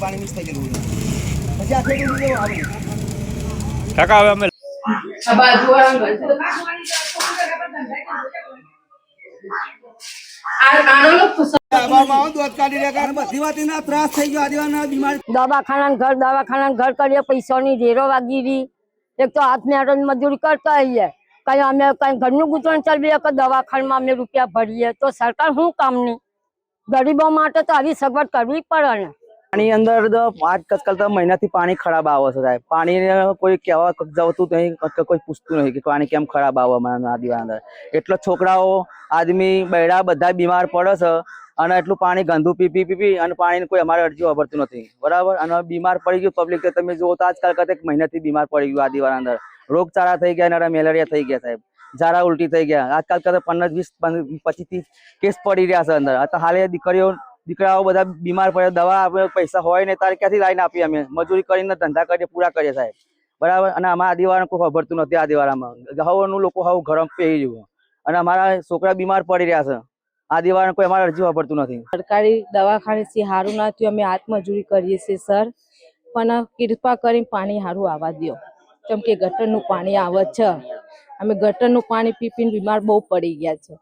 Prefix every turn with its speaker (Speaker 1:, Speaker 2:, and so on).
Speaker 1: પાણી મિક્સ થઈ ગયેલું પછી આ ખેડૂત આવે
Speaker 2: કાકા હવે અમે
Speaker 3: દવાખાના ઘર કરીએ પૈસાની રેરો વાગી રહી એક તો હાથ મેળન મજૂરી કરતા આવીએ કઈ અમે કઈ ઘરનું ગુજરણ ચલાવીએ કે દવાખાનામાં અમે રૂપિયા ભરીએ તો સરકાર શું કામની ગરીબો માટે તો આવી સગવડ કરવી પડે ને
Speaker 1: પાણી અંદર આજકાલ તો મહિનાથી પાણી ખરાબ આવે છે સાહેબ પાણી કોઈ કહેવા જતું નહીં કોઈ પૂછતું નહીં કે પાણી કેમ ખરાબ આવે અમારા નદીવા અંદર એટલે છોકરાઓ આદમી બૈરા બધા બીમાર પડે છે અને એટલું પાણી ગંદુ પી અને પાણીની કોઈ અમારે અરજી વાપરતું નથી બરાબર અને બીમાર પડી ગયું પબ્લિક તમે જુઓ તો આજકાલ કરતા મહિનાથી બીમાર પડી ગયું આદિવાળા અંદર રોગચાળા થઈ ગયા અને મેલેરિયા થઈ ગયા સાહેબ ઝાડા ઉલટી થઈ ગયા આજકાલ કરતા 15-20-25 કેસ પડી રહ્યા છે અંદર તો હાલે દીકરાઓ બધા બીમાર પડે દવા આપણે પૈસા હોય ને તારે ક્યાંથી લાઈને આપીએ અમે મજૂરી કરીને ધંધા કરીએ પૂરા કરીએ સાહેબ બરાબર અને અમારા આદિવાળાને કોઈ ખબરતું નથી આદિવાળામાં હવનું લોકો હવ ગરમ પી જવું અને અમારા છોકરા બીમાર પડી રહ્યા છે આદિવાળાને કોઈ અમારે અરજી વાપરતું નથી
Speaker 4: સરકારી દવાખાનેથી સારું ના થયું અમે હાથમજૂરી કરીએ છીએ સર પણ કૃપા કરીને પાણી સારું આવવા દો કેમ કે ગટરનું પાણી આવે છે અમે ગટરનું પાણી પીને બીમાર બહુ પડી ગયા છે